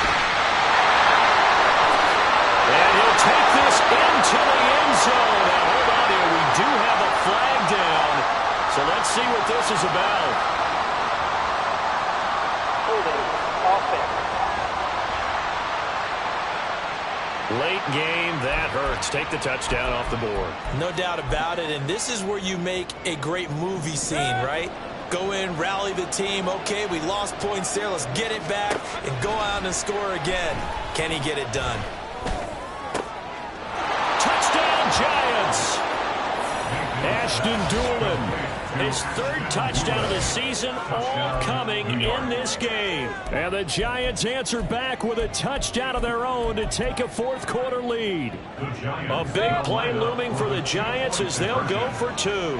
And he'll take this into the end zone. Now, hold on here. We do have a flag down. So let's see what this is about. Late game, that hurts. Take the touchdown off the board. No doubt about it, and this is where you make a great movie scene, right? Go in, rally the team. Okay, we lost points there. Let's get it back and go out and score again. Can he get it done? Touchdown, Giants! Ashton Doolin. His 3rd touchdown of the season, all coming in this game. And the Giants answer back with a touchdown of their own to take a 4th quarter lead. A big play looming for the Giants as they'll go for 2.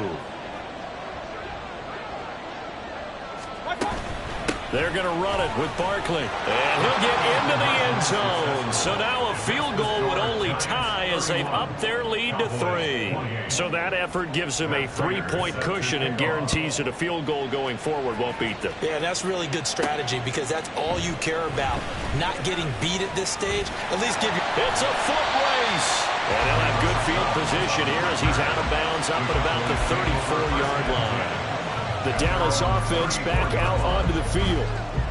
They're going to run it with Barkley. And he'll get into the end zone. So now a field goal would only tie as they've upped their lead to 3. So that effort gives them a 3-point cushion and guarantees that a field goal going forward won't beat them. Yeah, that's really good strategy because that's all you care about. Not getting beat at this stage. At least give you... It's a foot race. And he'll have good field position here as he's out of bounds up at about the 34-yard line. The Dallas offense back out onto the field.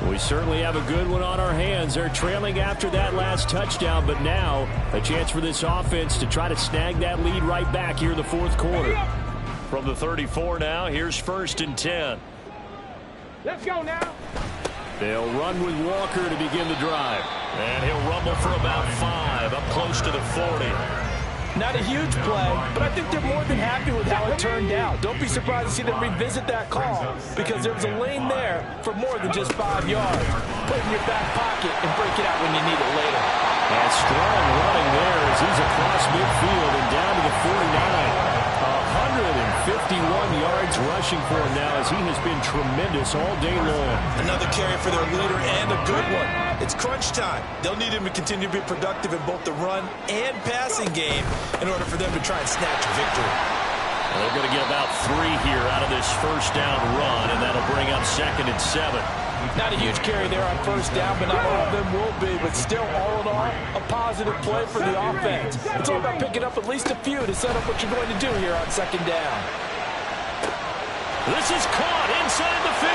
We certainly have a good one on our hands. They're trailing after that last touchdown, but now a chance for this offense to try to snag that lead right back here in the fourth quarter. From the 34 now, here's 1st and 10. Let's go now. They'll run with Walker to begin the drive. And he'll rumble for about 5, up close to the 40. Not a huge play, but I think they're more than happy with how it turned out. Don't be surprised to see them revisit that call because there's a lane there for more than just 5 yards. Put it in your back pocket and break it out when you need it later. And strong running there as he's across midfield and down to the 49. 151 yards rushing for him now as he has been tremendous all day long. Another carry for their leader and a good one. It's crunch time. They'll need him to continue to be productive in both the run and passing game in order for them to try and snatch a victory. They're going to get about 3 here out of this first down run, and that'll bring up 2nd and 7. Not a huge carry there on first down, but not all of them will be. But still, all in all, a positive play for the offense. It's all about picking up at least a few to set up what you're going to do here on 2nd down. This is caught inside the 15.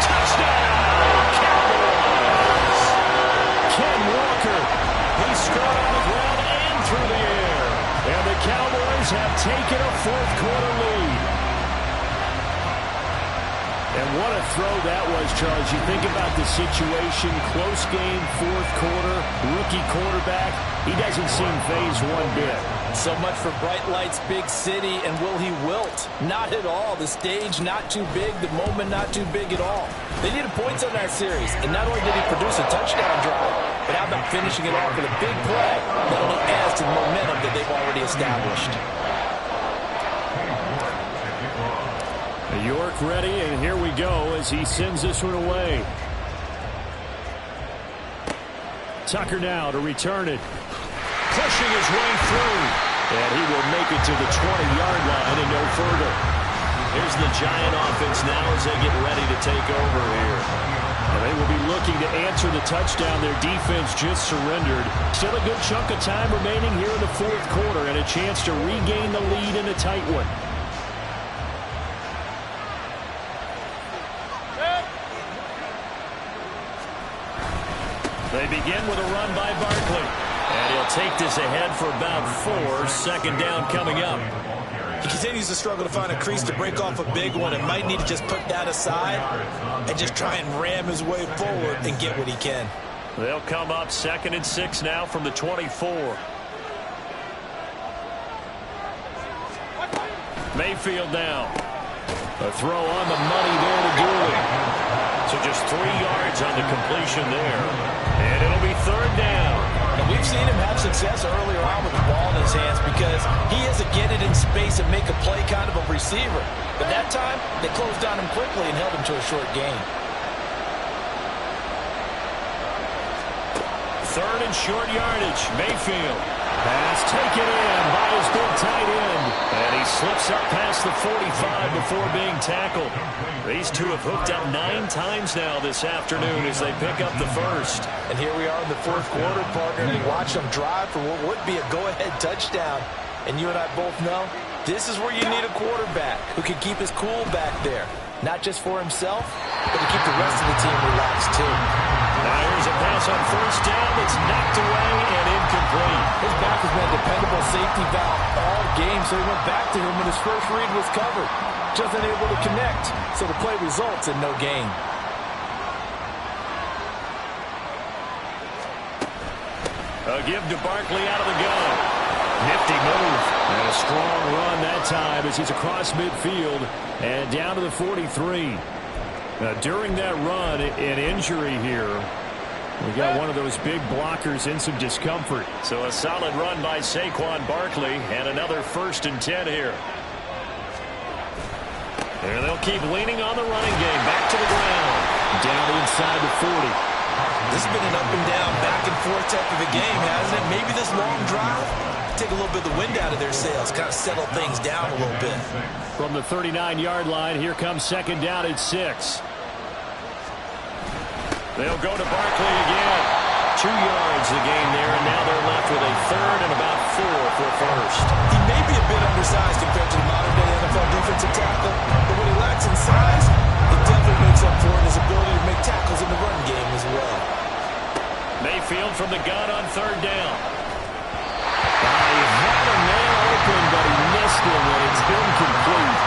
Touchdown, Cowboys. Ken Walker, he's strong on the ground and through the air. And the Cowboys have taken a fourth quarter lead. And what a throw that was, Charles. You think about the situation, close game, fourth quarter, rookie quarterback. He doesn't seem fazed one bit. So much for bright lights, big city, and will he wilt? Not at all. The stage not too big, the moment not too big at all. They needed points on that series, and not only did he produce a touchdown drive, but how about finishing it off with a big play that only adds to the momentum that they've already established. York ready, and here we go as he sends this one away. Tucker now to return it. Pushing his way through. And he will make it to the 20-yard line and no further. Here's the Giant offense now as they get ready to take over here. And they will be looking to answer the touchdown their defense just surrendered. Still a good chunk of time remaining here in the fourth quarter and a chance to regain the lead in a tight one. They begin with a run by Barkley. And he'll take this ahead for about 4. 2nd down coming up. He continues to struggle to find a crease to break off a big one and might need to just put that aside and just try and ram his way forward and get what he can. They'll come up 2nd and 6 now from the 24. Mayfield now. A throw on the money there to Dooley. So just 3 yards on the completion there. And it'll be 3rd down. And we've seen him have success earlier on with the ball in his hands because he has to get it in space and make a play kind of a receiver. But that time, they closed on him quickly and held him to a short gain. 3rd and short yardage. Mayfield. Pass taken in by his big tight end. And he slips up past the 45 before being tackled. These two have hooked up 9 times now this afternoon as they pick up the first. And here we are in the fourth quarter, partner, and we watch them drive for what would be a go-ahead touchdown. And you and I both know this is where you need a quarterback who can keep his cool back there. Not just for himself, but to keep the rest of the team relaxed too. Now here's a pass on first down that's knocked away and incomplete. His back has been a dependable safety valve all game, so he went back to him when his first read was covered. Just unable to connect, so the play results in no gain. A give to Barkley out of the gun. Nifty move. And a strong run that time as he's across midfield and down to the 43. During that run, an injury here. We got one of those big blockers in some discomfort. So a solid run by Saquon Barkley and another 1st and 10 here. And they'll keep leaning on the running game. Back to the ground. inside the 40. This has been an up and down, back and forth type of a game, hasn't it? Maybe this long drive, take a little bit of the wind out of their sails, kind of settle things down a little bit. From the 39-yard line, here comes second down at 6. They'll go to Barkley again. 2 yards the game there, and now they're left with a third and about 4 for first. He may be a bit undersized compared to the modern-day NFL defensive tackle, but what he lacks in size, it definitely makes up for in his ability to make tackles in the run game as well. Mayfield from the gun on third down. He had a man open, but he missed him, and it's incomplete.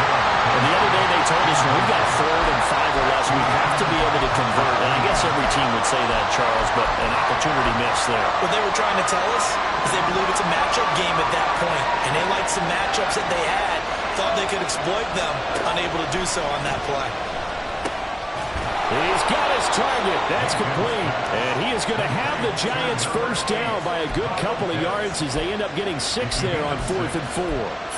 And the other day they told us when we got 3rd and 5 or less, we have to be able to convert. And I guess every team would say that, Charles, but an opportunity missed there. What they were trying to tell us is they believe it's a matchup game at that point, and they liked some matchups that they had, thought they could exploit them, unable to do so on that play. He's got his target. That's complete. And he is going to have the Giants first down by a good couple of yards as they end up getting 6 there on 4th and 4.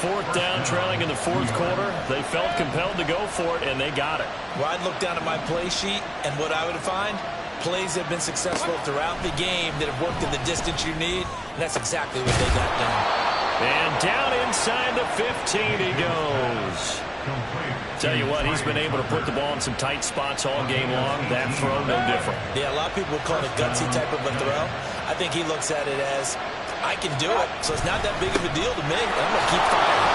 4th down, trailing in the 4th quarter. They felt compelled to go for it, and they got it. Well, I'd look down at my play sheet, and what I would find, plays have been successful throughout the game that have worked in the distance you need, and that's exactly what they got done. And down inside the 15 he goes. Tell you what, he's been able to put the ball in some tight spots all game long. That throw, no different. Yeah, a lot of people would call it a gutsy type of a throw. I think he looks at it as, I can do it, so it's not that big of a deal to me. I'm going to keep firing.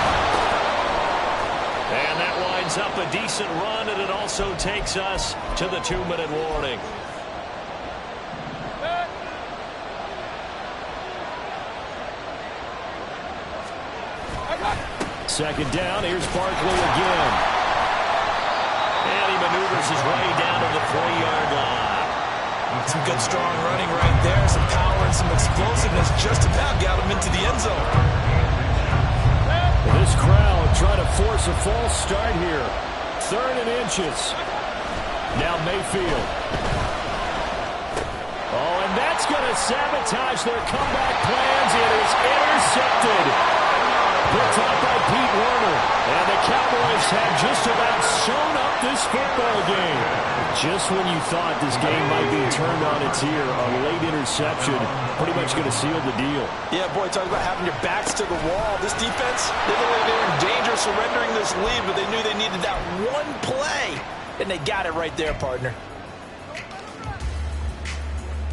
And that winds up a decent run, and it also takes us to the 2-minute warning. Second down, here's Barkley again. And he maneuvers his way down to the 3-yard line. Some good, strong running right there. Some power and some explosiveness just about got him into the end zone. This crowd trying to force a false start here. 3rd and inches. Now Mayfield. Oh, and that's going to sabotage their comeback plans. It is intercepted. Picked up by Pete Werner. And the Cowboys have just about sewn up this football game. Just when you thought this game might be turned on its ear, a late interception pretty much going to seal the deal. Yeah, boy, talk about having your backs to the wall. This defense, they look like they're in danger of surrendering this lead, but they knew they needed that one play, and they got it right there, partner.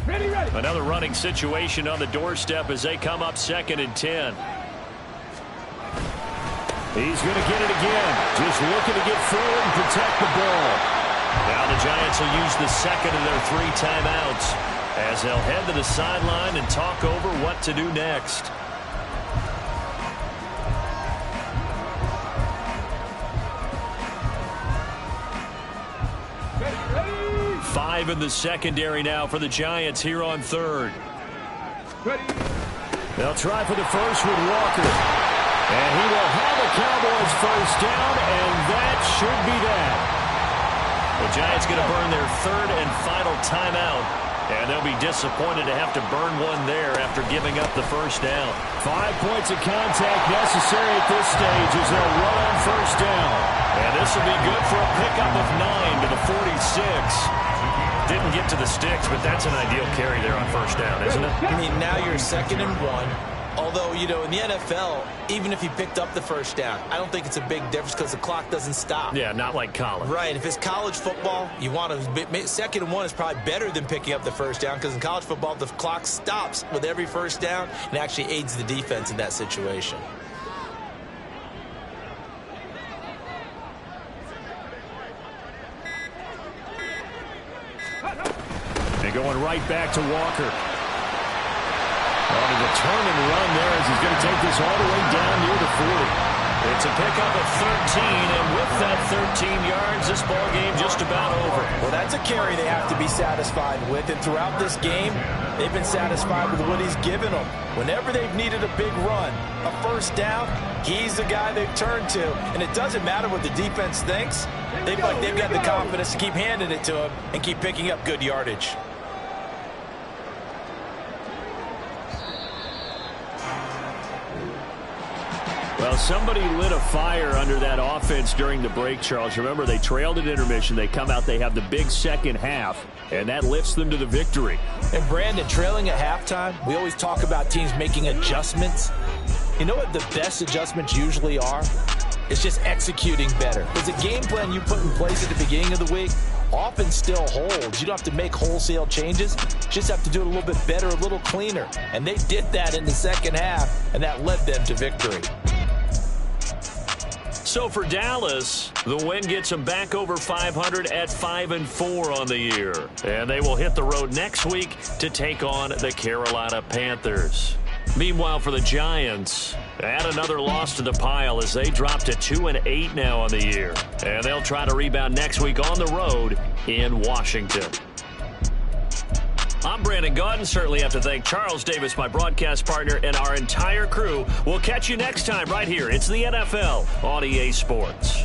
Ready. Another running situation on the doorstep as they come up 2nd and 10. He's going to get it again. Just looking to get forward and protect the ball. Now the Giants will use the second of their 3 timeouts as they'll head to the sideline and talk over what to do next. Ready. 5 in the secondary now for the Giants here on 3rd. Ready. They'll try for the first with Walker. And he will have a Cowboys first down, and that should be that. The Giants going to burn their 3rd and final timeout, and they'll be disappointed to have to burn one there after giving up the first down. 5 points of contact necessary at this stage as they'll run on first down. And this will be good for a pickup of 9 to the 46. Didn't get to the sticks, but that's an ideal carry there on first down, isn't it? I mean, now you're 2nd and 1. Although, you know, in the NFL, even if he picked up the first down, I don't think it's a big difference because the clock doesn't stop. Yeah, not like college. Right. If it's college football, you want to 2nd and 1 is probably better than picking up the first down because in college football, the clock stops with every first down and actually aids the defense in that situation. And going right back to Walker. On the turn and run there as he's going to take this all the way down near the 40. It's a pickup of 13, and with that 13 yards, this ball game just about over. Well, that's a carry they have to be satisfied with, and throughout this game, they've been satisfied with what he's given them. Whenever they've needed a big run, a first down, he's the guy they've turned to, and it doesn't matter what the defense thinks. They've got the confidence to keep handing it to him and keep picking up good yardage. Well, somebody lit a fire under that offense during the break, Charles. Remember, they trailed at intermission. They come out, they have the big second half, and that lifts them to the victory. And Brandon, trailing at halftime, we always talk about teams making adjustments. You know what the best adjustments usually are? It's just executing better. Because the game plan you put in place at the beginning of the week often still holds. You don't have to make wholesale changes. You just have to do it a little bit better, a little cleaner. And they did that in the second half, and that led them to victory. So for Dallas, the win gets them back over 500 at 5-4 on the year. And they will hit the road next week to take on the Carolina Panthers. Meanwhile, for the Giants, add another loss to the pile as they drop to 2-8 now on the year. And they'll try to rebound next week on the road in Washington. I'm Brandon Gaudin. Certainly have to thank Charles Davis, my broadcast partner, and our entire crew. We'll catch you next time right here. It's the NFL on EA Sports.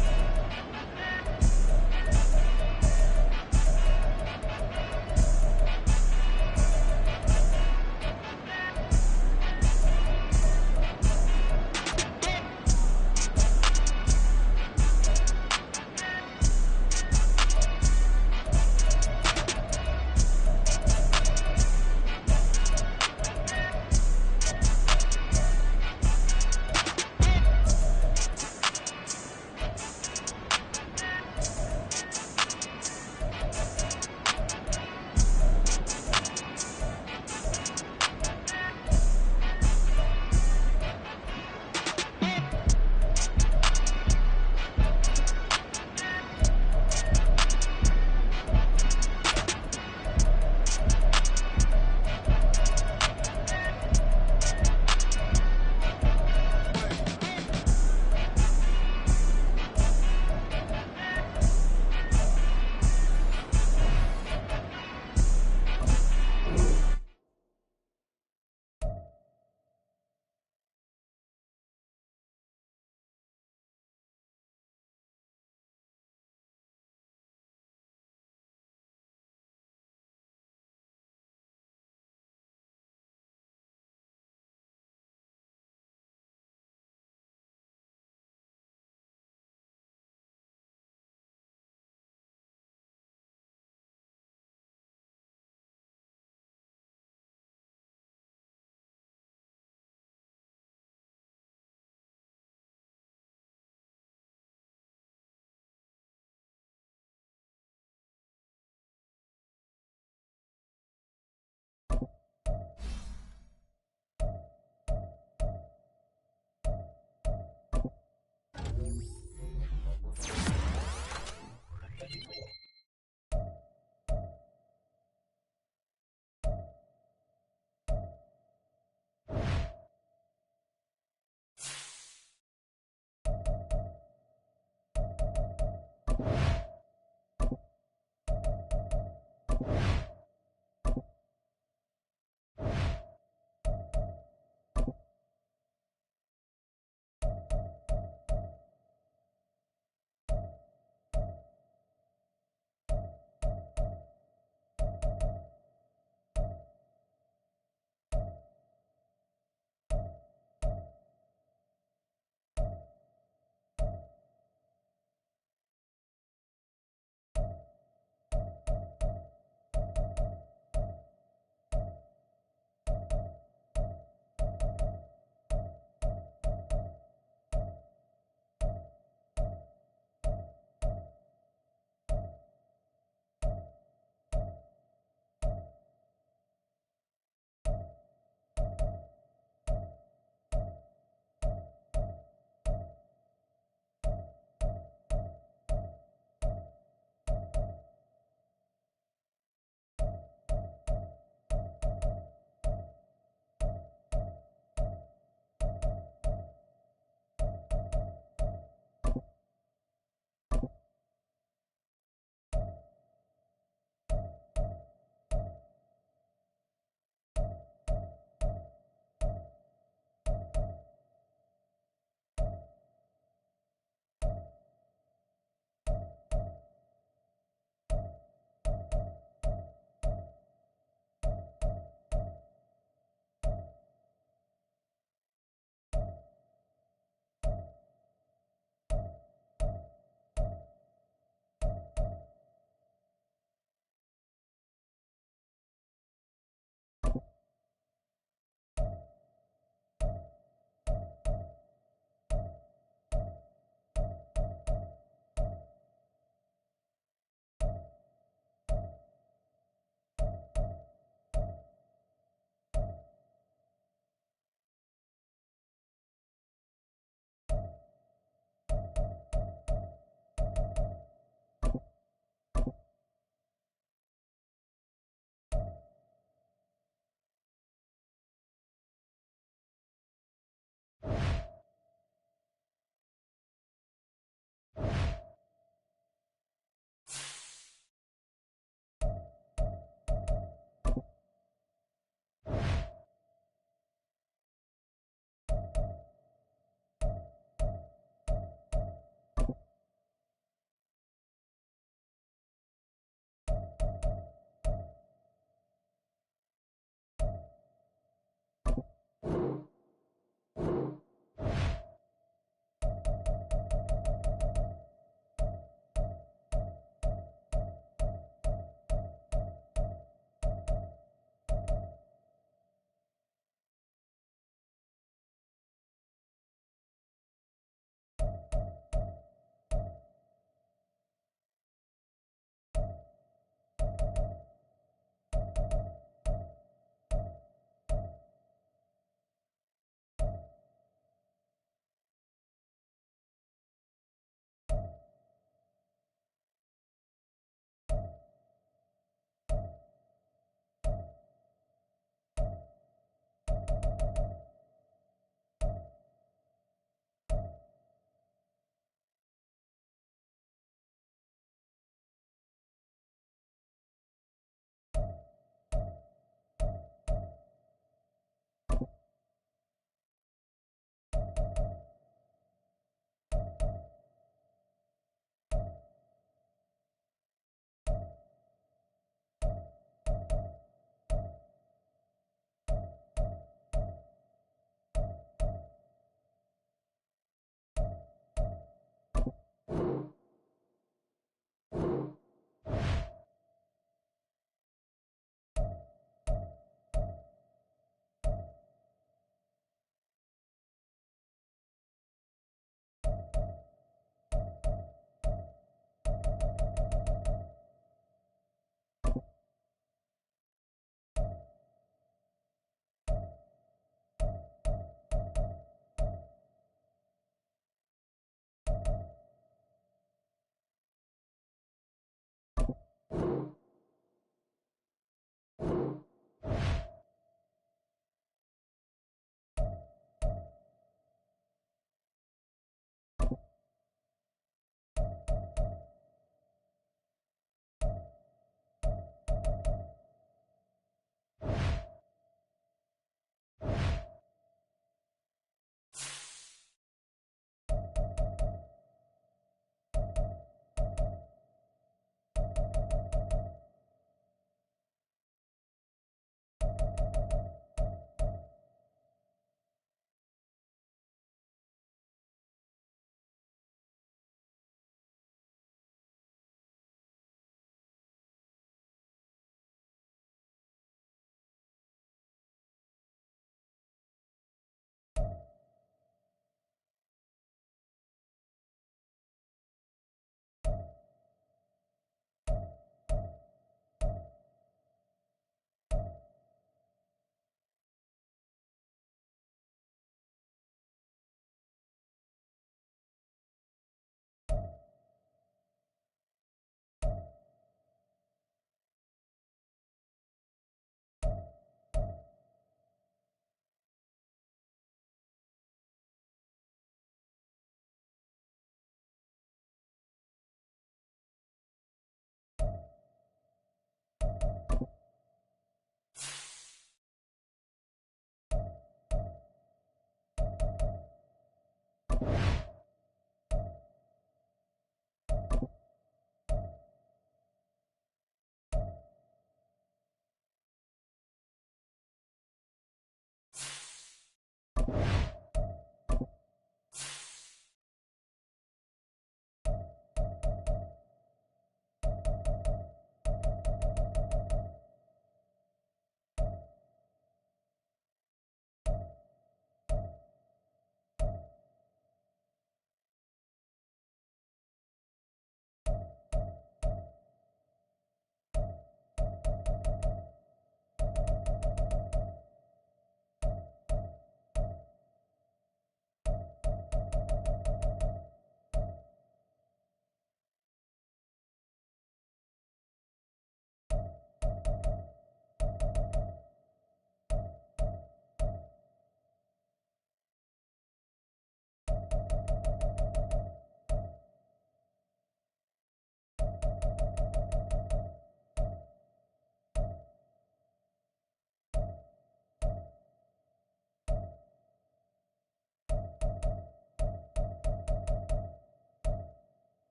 Ball.